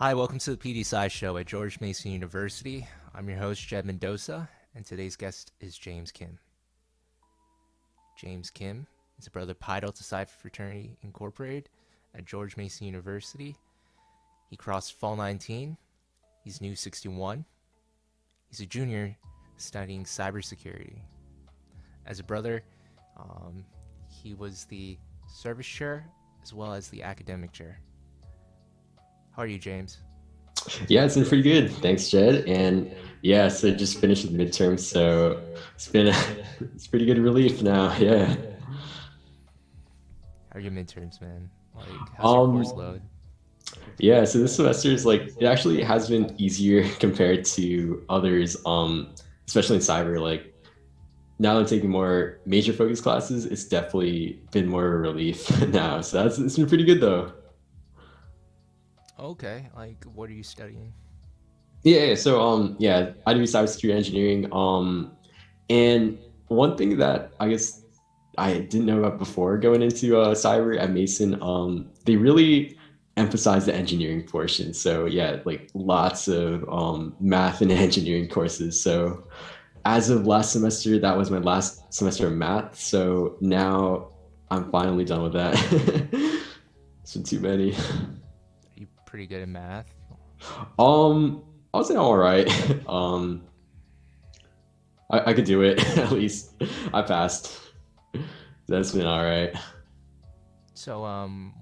Hi, welcome to the PDPsi show at George Mason University. I'm your host, Jed Mendoza, and today's guest is James Kim. James Kim is a brother Pi Delta Psi Fraternity Incorporated at George Mason University. He crossed Fall 19. He's new 61. He's a junior studying cybersecurity. As a brother, he was the service chair as well as the academic chair. How are you, James? Yeah, it's been pretty good. Thanks, Jed. And yeah, so just finished with midterms, so it's been it's pretty good relief now. Yeah. How are your midterms, man? Like, how's your course Um, load? yeah, so this semester is like it actually has been easier compared to others, especially in cyber. Like now that I'm taking more major focus classes, it's definitely been more of a relief now. So it's been pretty good though. Okay, like, what are you studying? Yeah, so yeah, I do cybersecurity engineering. And one thing that I guess I didn't know about before going into cyber at Mason, they really emphasize the engineering portion. So yeah, like lots of math and engineering courses. So as of last semester, that was my last semester of math. So now I'm finally done with that. It's been too many. Are you pretty good at math? Um, I would say I'm all right. Um, I could do it at least. I passed. That's been all right. So,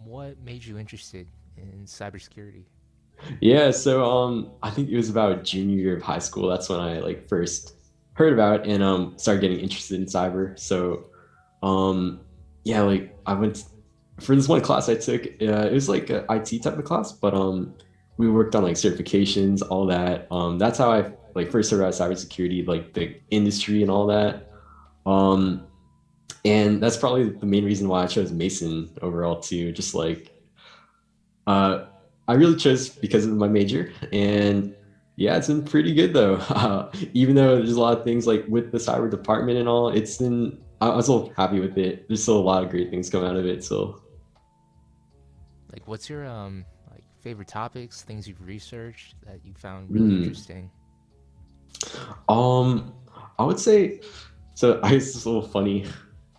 what made you interested in cybersecurity? Yeah, so I think it was about junior year of high school. That's when I like first heard about and started getting interested in cyber. So um yeah, like I went for this one class I took. It was like a IT type of class, but we worked on like certifications, all that. That's how I like first heard about cybersecurity, like the industry and all that. Um, and that's probably the main reason why I chose Mason overall too. Just like uh, I really chose because of my major, and yeah, it's been pretty good though. Even though there's a lot of things like with the cyber department and all, it's been I was so happy with it. There's still a lot of great things coming out of it. So, Like, what's your like favorite topics, things you've researched that you found really mm, interesting? um, I would say so. I guess this little funny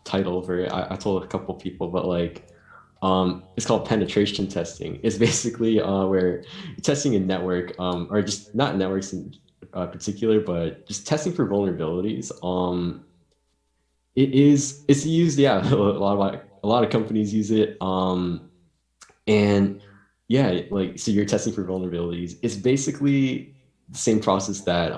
title for it. I told a couple people, but like it's called penetration testing. It's basically where you're testing a network, or just not networks in particular, but just testing for vulnerabilities. It's used, yeah, a lot of companies use it. And yeah, like so you're testing for vulnerabilities. It's basically the same process that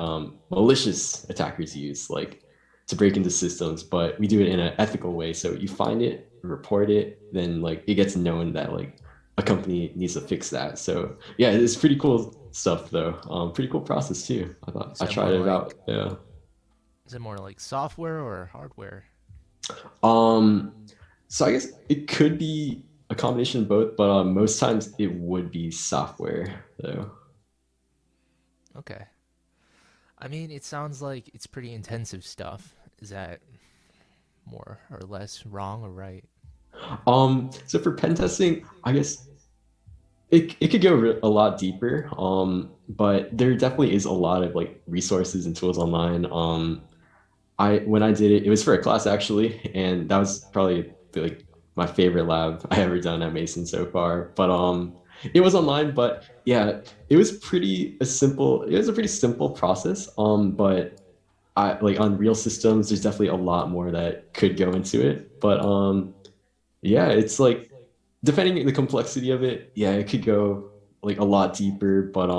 malicious attackers use, like to break into systems, but we do it in an ethical way. So you find it, report it, then like it gets known that like a company needs to fix that. So yeah, it's pretty cool stuff though. Pretty cool process too. I thought Is I that tried more it like out. Yeah. is it more like software or hardware? Um, so I guess it could be a combination of both, but most times it would be software though. Okay. I mean, it sounds like it's pretty intensive stuff. Is that more or less wrong or right? So for pen testing, I guess it could go a lot deeper. But there definitely is a lot of like resources and tools online. I when I did it, it was for a class actually, and that was probably like my favorite lab I ever done at Mason so far. But it was online, but yeah, it was pretty a simple. It was a pretty simple process. But I like on real systems, there's definitely a lot more that could go into it. But yeah, it's like depending on the complexity of it, yeah, it could go like a lot deeper. But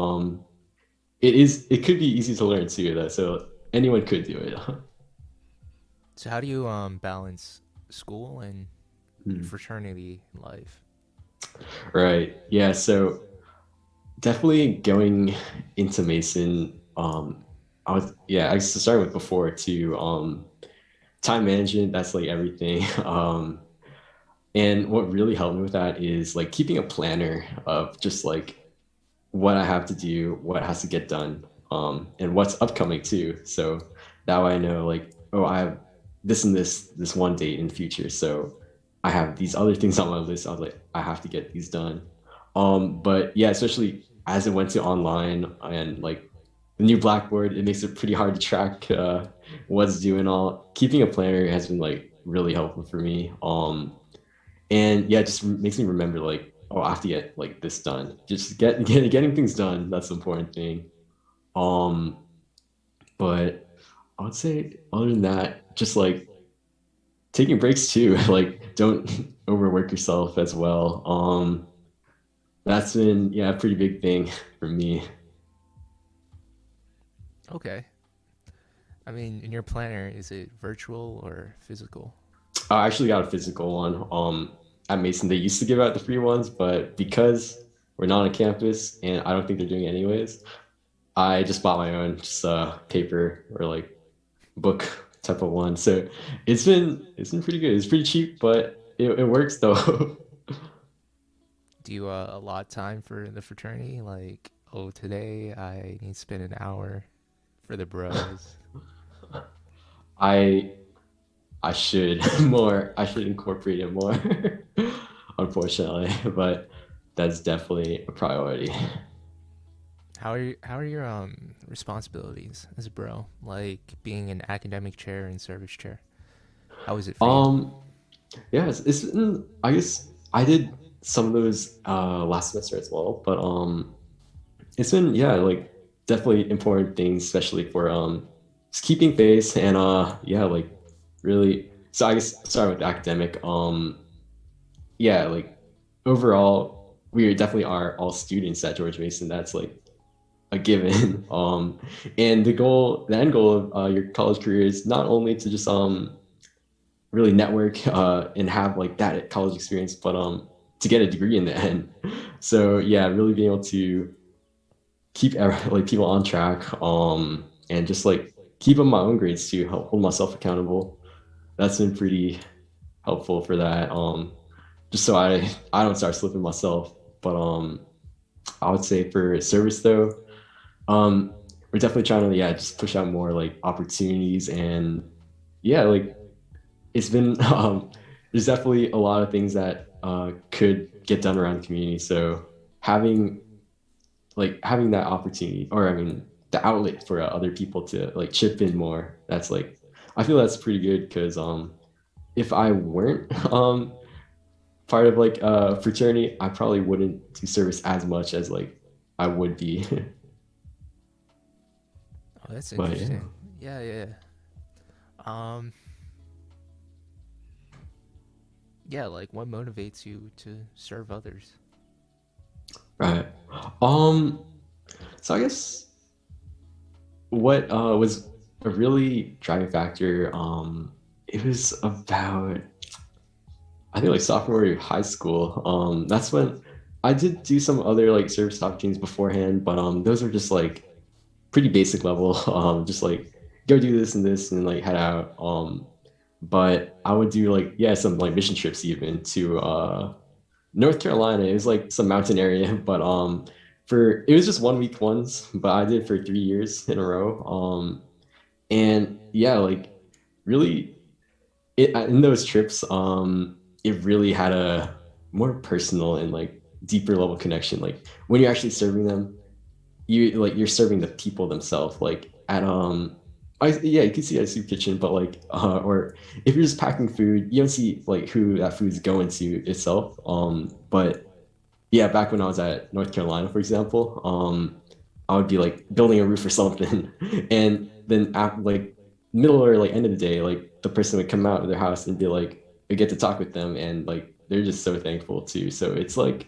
it could be easy to learn too. Though, so anyone could do it. So how do you balance school and Hmm. fraternity life? Right. Yeah. So definitely going into Mason, I was starting with before too. Time management, that's like everything. And what really helped me with that is like keeping a planner of just like what I have to do, what has to get done, and what's upcoming too. So that way I know like, oh, I have this and this one date in the future. So I have these other things on my list. I was like, I have to get these done. But yeah, especially as it went to online and like the new Blackboard, it makes it pretty hard to track what's due and all. Keeping a planner has been like really helpful for me. And yeah, it just makes me remember like, oh, I have to get like this done. Just getting things done. That's the important thing. Um, but I would say other than that, just like taking breaks too. Like don't overwork yourself as well. That's been yeah a pretty big thing for me. Okay. I mean, in your planner, is it virtual or physical? I actually got a physical one. At Mason they used to give out the free ones, but because we're not on campus and I don't think they're doing it anyways, I just bought my own, just paper or like book type of one. So it's been pretty good. It's pretty cheap, but it works though. Do you allot time for the fraternity? Like, oh, today I need to spend an hour for the bros. I I should more. I should incorporate it more. Unfortunately, but that's definitely a priority. How are your responsibilities as a bro? Like being an academic chair and service chair. How is it for you? Um, yeah, I guess I did some of those last semester as well, but it's been yeah, like definitely important things, especially for just keeping pace and yeah, like really. So I guess sorry with the academic. Yeah, like overall, we definitely are all students at George Mason. That's like a given. And the end goal of your college career is not only to just really network and have like that college experience, but to get a degree in the end. So yeah, really being able to keep like people on track and just like keep up my own grades to help hold myself accountable. That's been pretty helpful for that. Just so I don't start slipping myself. But I would say for service though, um, we're definitely trying to yeah just push out more like opportunities and yeah like it's been there's definitely a lot of things that could get done around the community. So having having that opportunity, or I mean, the outlet for other people to like chip in more. That's like I feel that's pretty good because if I weren't part of like a fraternity, I probably wouldn't do service as much as like I would be. Oh, that's But yeah, interesting. Yeah, yeah. Um, yeah, like what motivates you to serve others? right. Um, so I guess what was a really driving factor, it was about I think like sophomore year of high school. That's when I did do some other like service opportunities beforehand, but those were just like pretty basic level. Just like go do this and this and like head out. But I would do like yeah some like mission trips even to North Carolina. It was like some mountain area, but for it was just 1 week ones, but I did for 3 years in a row. And yeah, like really in those trips, it really had a more personal and like deeper level connection. Like when you're actually serving them, you're serving the people themselves. Like at yeah, you can see at a soup kitchen, but like or if you're just packing food, you don't see like who that food's going to itself. But yeah, back when I was at North Carolina, for example, I would be like building a roof or something, and then at like middle or like end of the day, like the person would come out of their house and be like, I get to talk with them, and like they're just so thankful too. So it's like,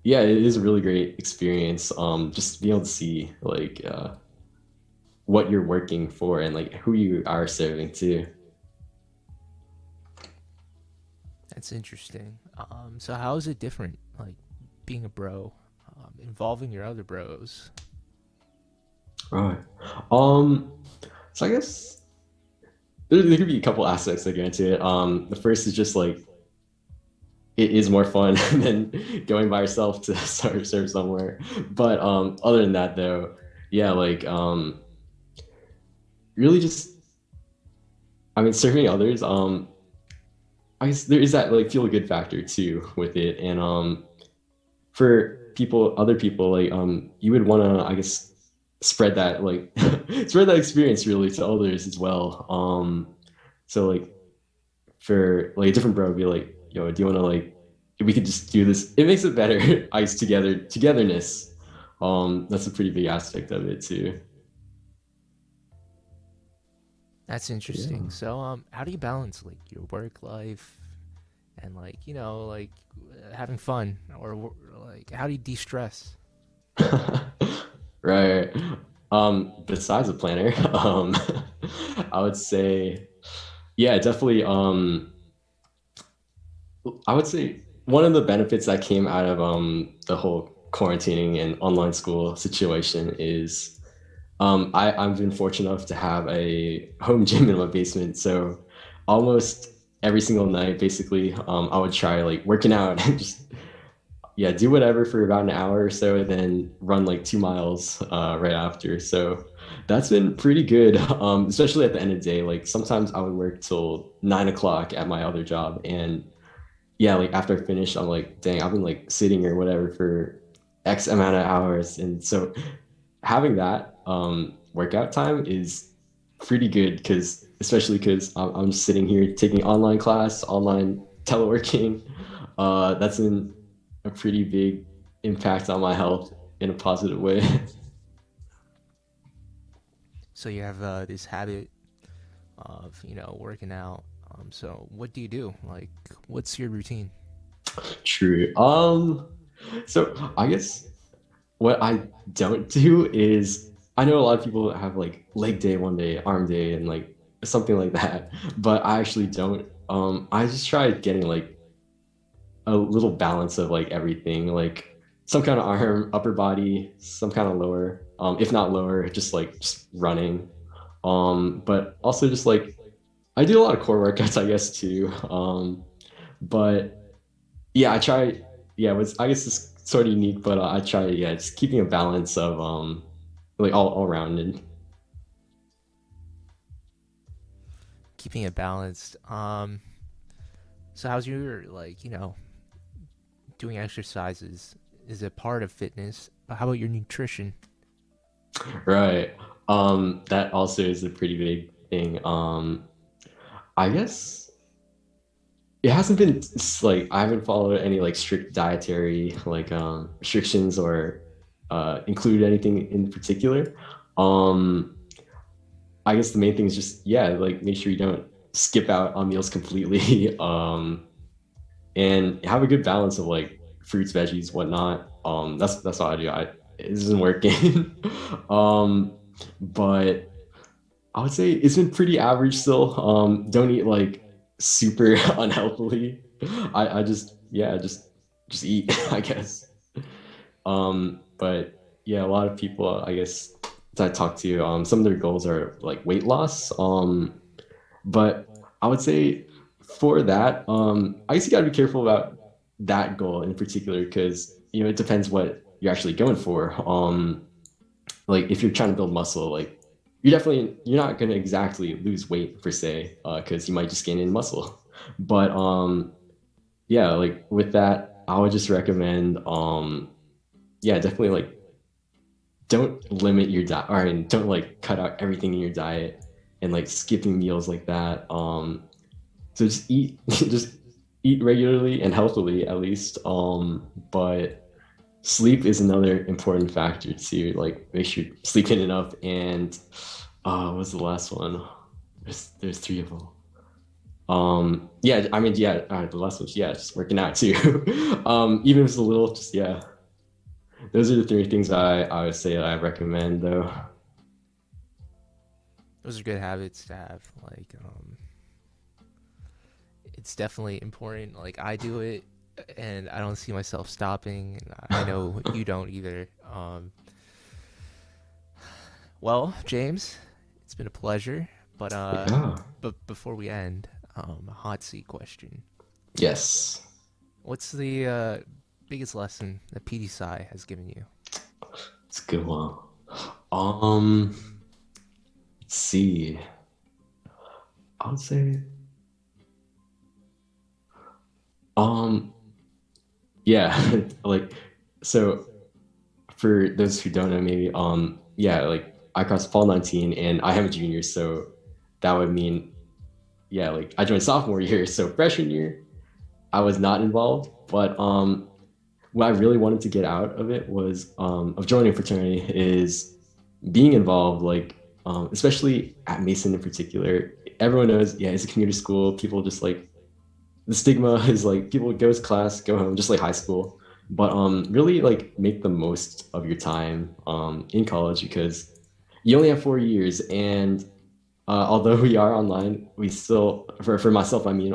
yeah, it is a really great experience. Just being able to see like what you're working for and like who you are serving too. That's interesting. So how is it different? Like being a bro, involving your other bros. Right. Um. So I guess there could be a couple aspects that go into it. The first is just like it is more fun than going by yourself to serve somewhere. But other than that, though, yeah, like really just I mean, serving others. I guess there is that like feel good factor too with it, and for other people, like you would want to, I guess, spread that like spread that experience really to others as well. So like for like a different bro would be like, yo, do you want to like, if we could just do this, it makes it better. Ice togetherness. That's a pretty big aspect of it too. That's interesting. Yeah. So, how do you balance like your work life and like like having fun, or like how do you de-stress? Right. Besides a planner, I would say, yeah, definitely. I would say one of the benefits that came out of the whole quarantining and online school situation is I've been fortunate enough to have a home gym in my basement. So almost every single night, basically, I would try like working out and just yeah, do whatever for about an hour or so, and then run like 2 miles right after. So that's been pretty good, especially at the end of the day. Like sometimes I would work till 9 o'clock at my other job, and yeah, like after I finish, I'm like, dang, I've been like sitting or whatever for X amount of hours, and so having that workout time is pretty good because especially because I'm just sitting here taking online class, online teleworking. That's been a pretty big impact on my health in a positive way. So you have this habit of working out. So what do you do? Like, what's your routine? True. So I guess what I don't do is I know a lot of people have like leg day one day, arm day, and like something like that, but I actually don't. I just try getting like a little balance of like everything, like some kind of arm, upper body, some kind of lower, if not lower, just running. But also just like I do a lot of core workouts, I guess too. But yeah, I try. Yeah, I guess it's sort of unique, but I try. Yeah, just keeping a balance of like all rounded. Keeping it balanced. So how's your like doing exercises? Is it part of fitness? But how about your nutrition? Right. That also is a pretty big thing. I guess it hasn't been like I haven't followed any like strict dietary like restrictions or include anything in particular. Um, I guess the main thing is just yeah, like make sure you don't skip out on meals completely. And have a good balance of like fruits, veggies, whatnot. That's all I do. It isn't working. um, but I would say it's been pretty average still. Don't eat like super unhealthily. I just yeah, just eat, I guess. But yeah, a lot of people, I guess, that I talk to, some of their goals are like weight loss. But I would say for that, I guess you gotta be careful about that goal in particular because it depends what you're actually going for. Like if you're trying to build muscle, like you're not gonna exactly lose weight per se, because you might just gain in muscle. But yeah, like with that, I would just recommend yeah, definitely like don't limit your diet or I mean, don't like cut out everything in your diet and like skipping meals like that. So just eat just eat regularly and healthily at least. But sleep is another important factor too. Like make sure you're sleeping enough and what's the last one? There's three of them. Yeah, I mean, yeah, the last one's yeah, just working out too. Even if it's a little, just yeah. Those are the three things I would say I recommend though. Those are good habits to have. Like, it's definitely important. Like, I do it, and I don't see myself stopping. And I know you don't either. Well, James, it's been a pleasure. But Yeah. before we end, a hot seat question. Yes. What's the biggest lesson that PDPsi has given you? It's a good one. Let's see. I would say, um, yeah, like So for those who don't know, maybe yeah, like I crossed fall 19 and I am a junior, so that would mean yeah, like I joined sophomore year. So freshman year, I was not involved, but what I really wanted to get out of it was of joining a fraternity is being involved, like especially at Mason in particular. Everyone knows, yeah, it's a commuter school. People just like the stigma is like people go to class, go home, just like high school. But really like make the most of your time in college because you only have 4 years, and although we are online, we still for myself, I mean,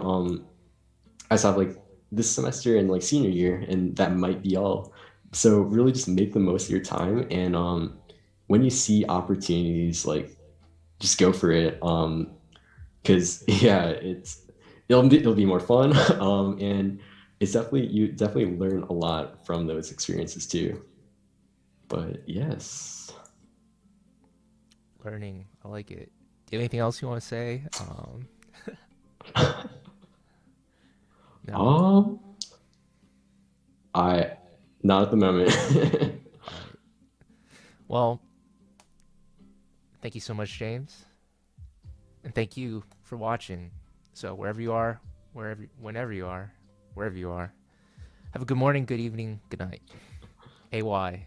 I still have like this semester and like senior year, and that might be all. So really just make the most of your time, and when you see opportunities, like just go for it. Because yeah, it'll be more fun. And it's definitely you definitely learn a lot from those experiences too. But yes. Learning. I like it. Do you have anything else you want to say? No. um, I not at the moment. All right. Well, thank you so much, James, and thank you for watching. So wherever you are, whenever you are, wherever you are, have a good morning, good evening, good night. AY.